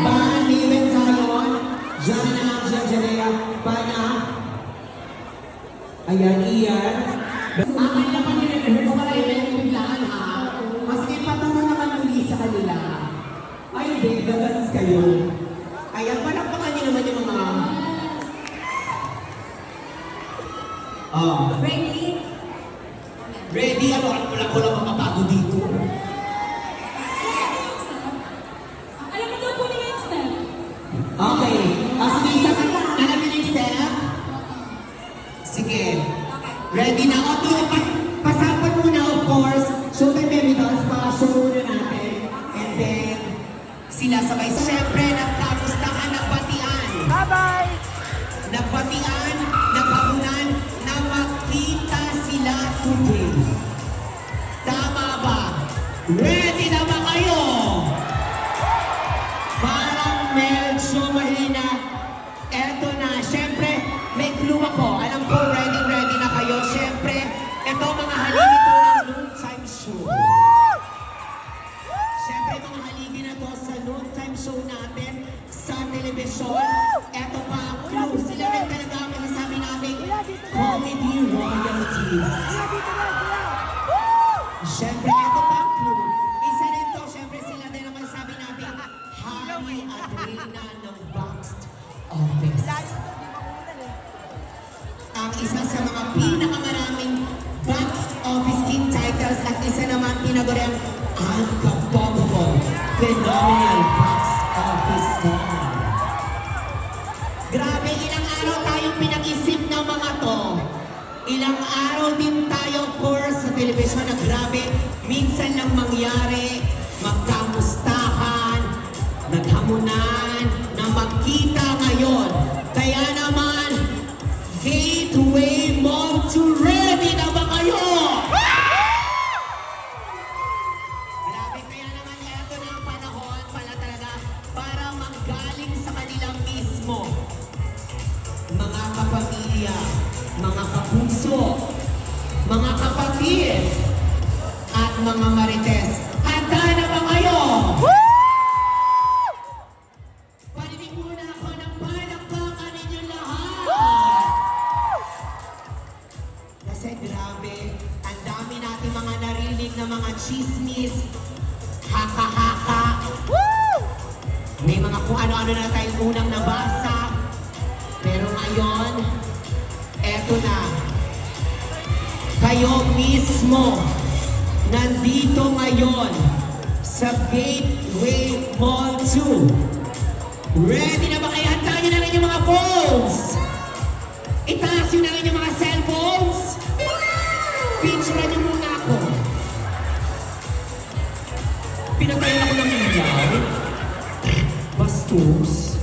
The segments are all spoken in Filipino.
Liwen Zion, Jana, Jajanea, Pana. Ayan, Ian. Akin na pa nire-rehearse para yung biglaan ha. Maski patungo naman muli sa kanila. Ay, hindi, gagans kayo. Ayan, palakpakan niyo naman yung mga... Ready? Ready? Ano? Wala ko lang mapapagod dito. Alam mo daw po niya yung step. Okay. Sige, isa ka na. Alam niyo yung step? Sige. Ready na ako to. Pasapan muna, of course. Show time evidence pa. Show muna natin. And then, sila sabay. Siyempre, nagkamustahan, nagbatian. Bye-bye! Nagbatian, nagpagunan, na makita sila today. Tama ba? Ready na ba kayo? Parang medyo mahina. Eto na. Siyempre, may clue ako. Alam ko, ready na kayo. Siyempre, ito mga haligi to ng noontime show. Siyempre, mga haligi na to sa noontime show natin sa telebisyon. Eto pa ang clue. Sila rin talaga ang masasabi natin comedy royalties. Siyempre, ito pa ang clue. Isa rin to, siyempre sila din ang masasabi natin hari at reyna ng box office. Ang isa sa mga pinakamaraming box office king titles at isa naman tinaguriang unstoppable phenomenal box office star. Grabe, ilang araw tayong pinag-isip ng mga to. Ilang araw din tayo, of course, sa telebisyon na grabe. Minsan lang mangyari, magkamustahan, naghamunan, na magkita ngayon. Kaya naman, Gateway Mall to ready na ba kayo? Grabe, kaya naman eto na ang panahon pala talaga para manggaling sa kanila mismo. Mga kapamilya, mga kapuso, mga kapatid, at mga marites. Handa na ba kayo? Parinig muna ako ng palakpakan ninyo lahat. Kasi grabe, ang dami natin mga narinig na mga chismis, haka-haka. May mga kung ano-ano na tayong unang nabasa. Pero ngayon, eto na. Kayo mismo, nandito ngayon sa Gateway Mall 2. Ready na ba kayo? Handa nyo na rin yung mga phones. Itaas nyo na rin yung mga cellphones. Picture nyo muna ako. Pinatayin ako ng ilaw. Bastos.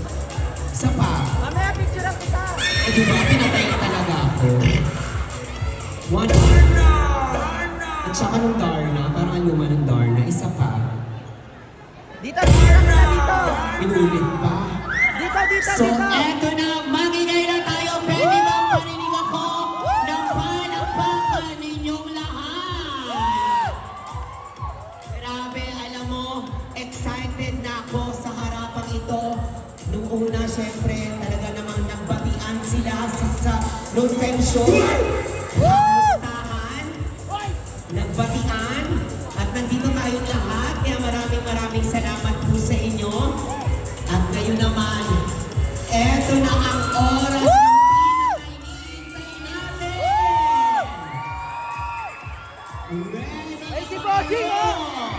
Isa pa. Mamaya picture lang kita! Eh, diba? Pinatayin talaga ako. One. At saka nung Darna, parang ang luma ng Darna. Isa pa. Dito, dito! Inulit pa. Dito! So, eto na. Magingay na tayo. Pwede ba parinig ako ng palakpakan ninyong lahat? Grabe, alam mo, excited na ako sa harapang ito. Nung una, syempre, talaga namang nagbatian sila sa noontime show. Kamustahan, nagbatian, at nandito tayong lahat. Kaya maraming salamat po sa inyo. At ngayon naman, eto na ang oras ng pinaka-iniintay natin. Ready Ay, si na Bossing, kayo? oh!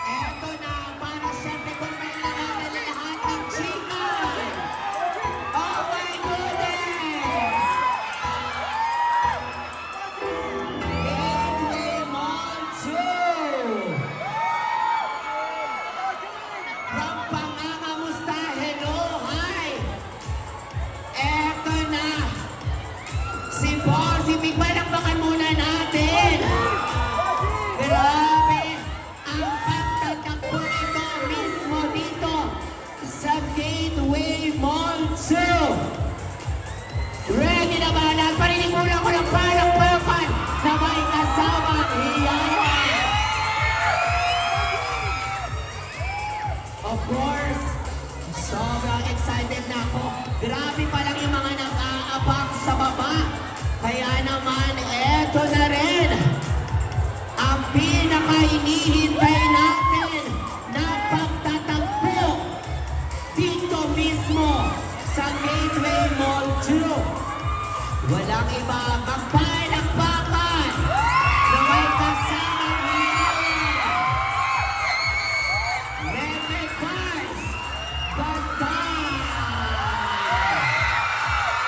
Eto na, para siyempre kung may lahat ng chicken. Oh my goodness! Gateway Mall 2! From Of course, sobrang excited na ako. Grabe pa lang yung mga nag-aabang sa baba. Kaya naman, eto na rin ang pinaka-hinihintay natin na pagtatagpo dito mismo sa Gateway Mall 2. Walang iba, magpalakpakan na may kasamang Meme Cars, Bantay,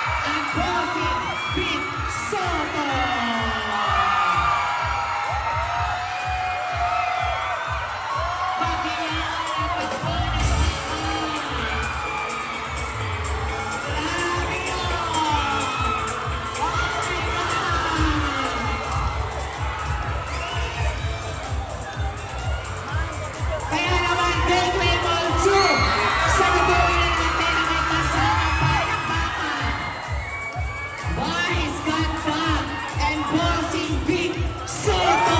and Bossing Big Soto. Kaya naman, Gateway Mall 2, salubuhin natin ang may kasamang palakpakan. Vice Ganda and Bossing Big Soto.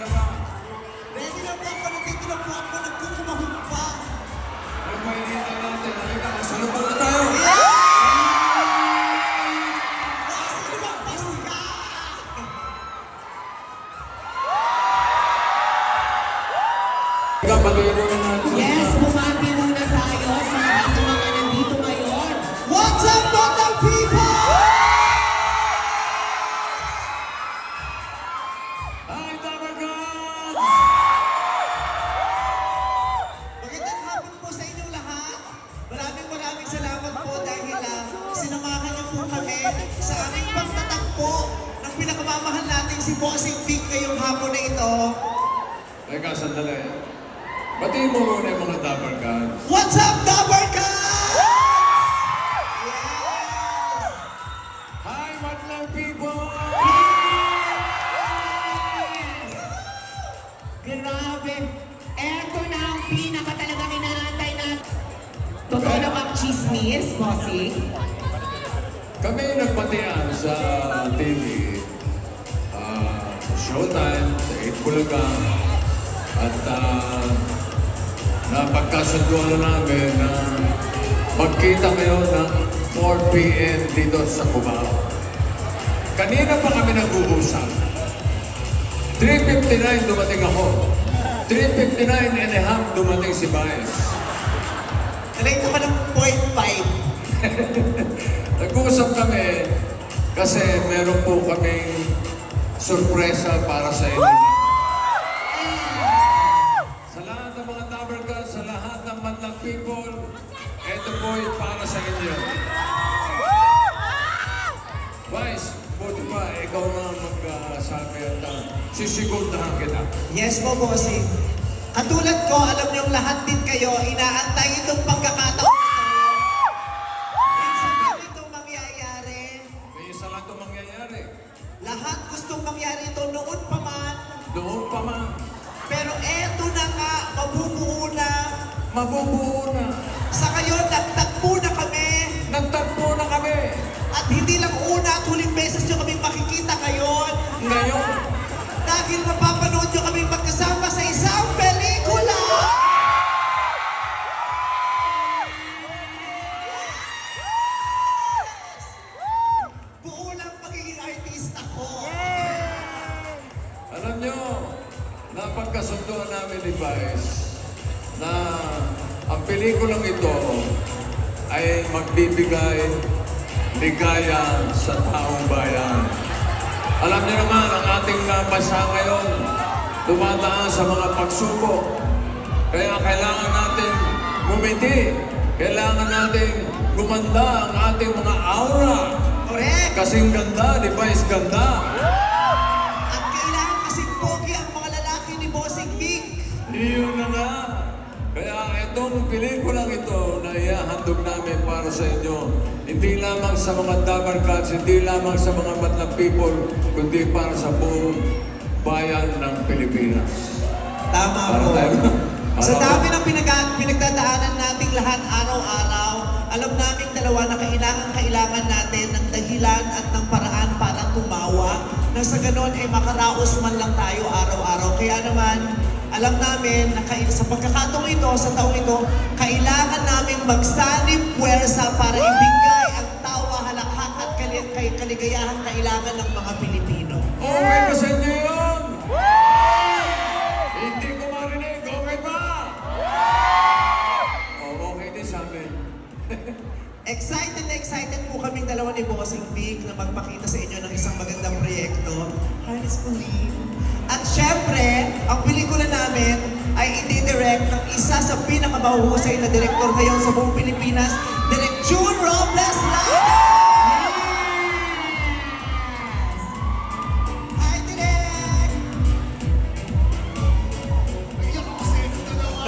Ready na po ako, nandito na po ako, nagkukumahog pa. Ano ba hinihintay natin? Halika, masalubong na tayo! Sino ba pasika? Halika, pag-iiroin natin. Yes, bumati muna tayo sa lahat ng mga nandito ngayon. What's up, Batang people? Hi, Tabagan! Magandang hapon po sa inyong lahat. Maraming salamat po dahil sinamahan niyo po kami sa aming pagtatagpo ng pinakamamahal nating si Bossing Big ngayong hapon na ito. Teka, sandali. Batiin mo muna yung mga Tabagan. What's up, Dabarka? Hi, Madlang people! Grabe. Eto na ang pinaka talagang inaantay natin. Totoo na bang chismis, Bossing? Kami nagpatian sa TV, sa Showtime, sa 8 Bulagang, at napagkasunduan na namin na magkita kayo ng 4 p.m. dito sa Cubao. Kanina pa kami nag-uusap. 3:59 dumating ako. 3:59 and a half dumating si Baez. Nalito ka ng 0.5. Nag-uusap kami kasi meron po kaming sorpresa para sa inyo. Sa lahat ng mga Tabergan, sa lahat ng Madlang people, ito po ay para sa inyo. Vice, buti pa, ikaw na magsabi at sisigurdahan kita. Yes po, Bossing. Katulad ko, alam niyong lahat din kayo, inaantay itong pagkakataon ito. Minsan lang itong mangyayari. May isa lang ito mangyayari. Lahat gustong mangyari ito noon pa man. Doon pa man, Pero eto na nga, mabubuo na. mabubuo na. Sa ngayon, nagtagpo na kami. Nagtagpo na kami. At hindi lang una at huling beses nyo kami makikita ngayon. Ngayon, Dahil mapapanood nyo kami magkasama sa isang pelikula. Buo lang pagiging artista ko. alam nyo, napagkasunduan namin ni Vice na ang pelikulang ito ay magbibigay ligaya sa taong bayan. Alam niyo naman, ang ating bansa ngayon dumadaan sa mga pagsubok. Kaya kailangan natin ngumiti. Kailangan natin gumanda ang ating mga aura. Correct. Kasing ganda, di ba? Is ganda. At kailangan kasing pogi ang mga lalaki ni Bossing Big. Iyon na nga. Kaya itong pelikulang ito na ihahandog namin para sa inyo, hindi lamang sa mga Tabarkats, hindi lamang sa mga Madlang people, kundi para sa buong bayan ng Pilipinas. Tama Para po. tayo- Sa para- dami ng pinagdadaanan nating lahat araw-araw, alam namin dalawa na kailangan natin ng dahilan at ng paraan para tumawa na sa ganon ay makaraos man lang tayo araw-araw. Kaya naman, alam namin na sa pagkakataong ito, sa taong ito, kailangan namin magsanib puwersa para ibigay ang tawa, halakhak at kaligayahang kailangan ng mga Pilipino. Okay ba sa inyo yun? Hindi ko marinig. Okay ba? Oh, okay din sa amin. Excited na excited po kaming dalawa ni Bossing Vic na magpakita sa inyo ng isang magandang proyekto. Halos Pauline. At syempre, ang pelikula namin ay i-direct ng isa sa pinakamahuhusay na direktor ngayon sa buong Pilipinas, Direk June Robles Lada! Hi, Direk! Iyak ako sa inyo dalawa.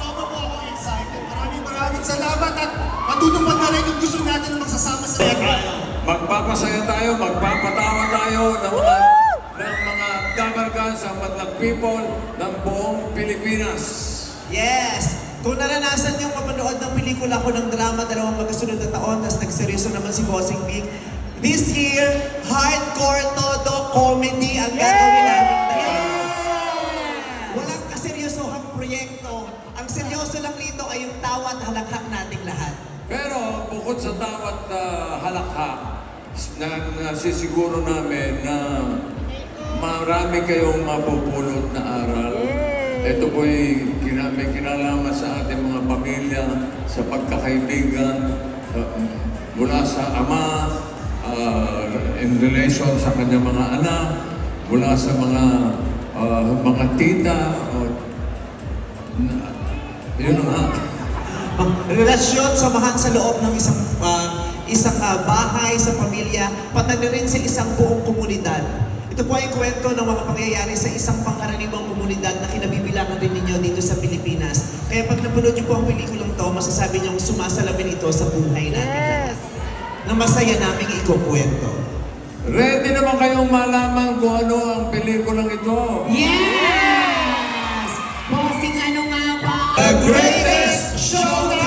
Sobra po ako excited. Maraming salamat at matutupad na rin yung gusto natin na magsasama sa tayo. Magpapasaya tayo, magpapatawa tayo ng mga Dabarkans, ang madlang people ng buong Pilipinas. Yes! Kung naranasan niyong mapanood ng pelikula ko ng drama, 2 magkasunod na taon, tapos nagseryoso naman si Bossing Vic, this year, hardcore todo comedy ang gagawin namin dalawa. Walang kaseryosohang proyekto. Ang seryoso lang rito ay yung tawa at halakhak nating lahat. Pero bukod sa tawat halakhak, nasisiguro namin na marami kayong mapupulot na aral. Ito po'y may kinalaman sa ating mga pamilya, sa pagkakaibigan, mula sa ama, in relation sa kanyang mga anak, mula sa mga tita, yun nga. Relasyon, samahan sa loob ng isang bahay, sa pamilya, pati na rin sa isang buong komunidad. Ito po ay kwento ng mga pangyayari sa isang pangkaraniwang komunidad na kinabibilangan din ninyo dito sa Pilipinas. Kaya pag napanood niyo po ang pelikulang to, masasabi niyong sumasalamin ito sa buhay natin lahat. Na masaya naming ikukwento. Ready naman kayong malaman kung ano ang pelikulang ito? Yes! Bossing, ano nga ba? The Greatest Showdown!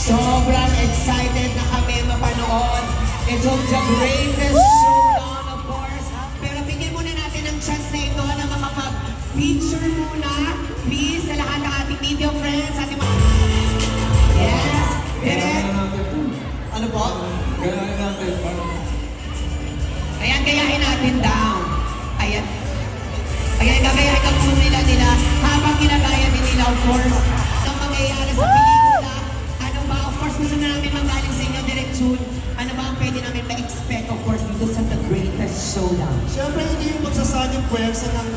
Sobrang excited na kami mapanood. Ito the greatest showdown, of course. Pero bigyan muna natin ang chance na ito na makapag-picture muna. Please, sa lahat ng ating media friends, ating mga... Yes! Direk! Ano po? Gayahin natin. Ayan, gayahin natin down. Ayan. Ayan, gagayahin ang puno nila habang ginagaya din nila, of course. Ang mangyayari sa pelikula. Ano ba, of course, gusto na namin manggaling sa inyo, Direk June. Ano ba ang pwede namin ma-expect, of course, dito sa The Greatest Showdown? Siyempre, hindi yung magsasanib puwersa ng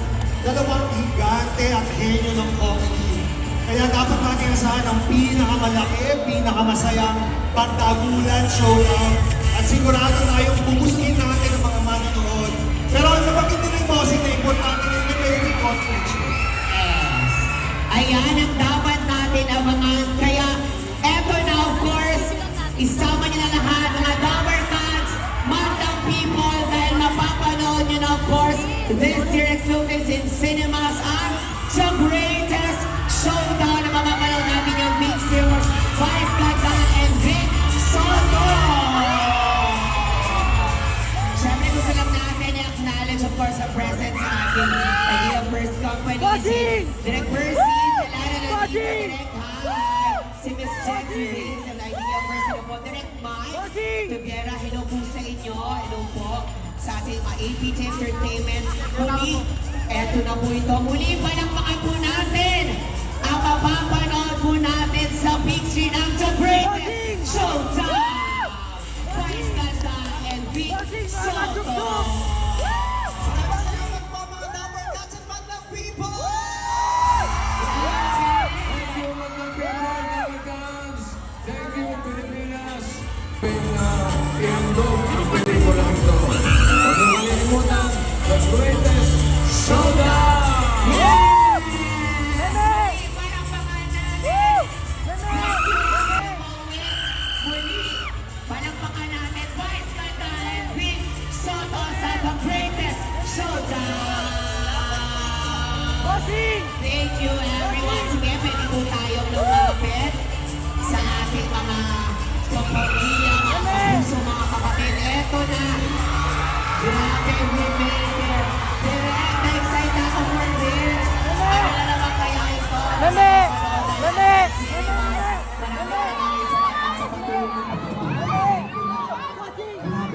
dalawang higante at henyo ng comedy. Kaya dapat natin asahan ang pinakamalaki, pinakamasayang pagtagulan, showdown, at sigurado tayong bubuskin natin ang mga manonood. Pero ano ba hindi rin bossing na importante rin na may conflict? Ayan ang dapat natin abangan. Kaya, eto na, of course, isama niyo na lahat, mga Dabarkans, Mandang people, dahil mapapanood niyo na, of course, this year exclusive in cinemas ang The Greatest Showdown na mapapanood natin yung Big Steelers, Vice Ganda, and Vic Soto! Siyempre, gusto lang natin i-acknowledge, of course, ang presence sa ating idea first company, si Direk Percy, Lara na dito, Direk Hi, si Miss Jessie Hayes, ang idea first, hello po, Direk Mike, Tuviera, hello po sa inyo, hello po sa ating APT Entertainment. Muli, eto na po ito, muli palakpakan po natin ang mapapanood po natin sa big screen ng The Greatest Showdown! Vice Ganda and Vic Soto! Maraming salamat po mga Dabarkans at Mandang people! Thank you, mga Dabarkans. Thank you, Pilipinas. I-handog ang pelikulang ito. Huwag niyo kalimutan, The Greatest Showdown! Thank you everyone. Sige, pwede po tayong lumapit sa ating mga kapamilya, mga kapuso, mga kapatid. Eto na. Grabe, we made it. Direct, na-excite ako for this. Ano na naman kaya ito? Meme! Maraming salamat sa pagtulong.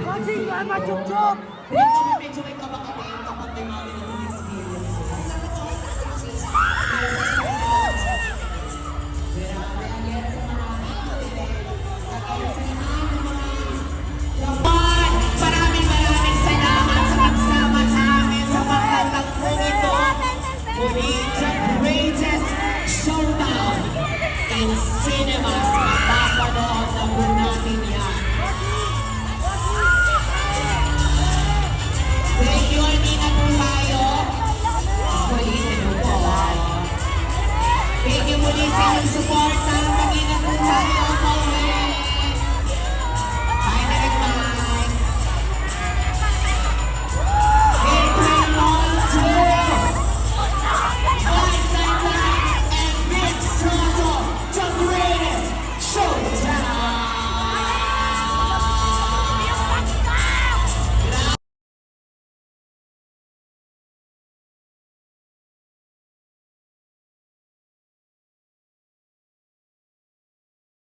Bossing, mama, chup-chup! Rin kami medyo may kabakatin kapag may mga ganung experience. Maraming salamat sa pagsama sa amin sa pagtatagpong ito. Muli,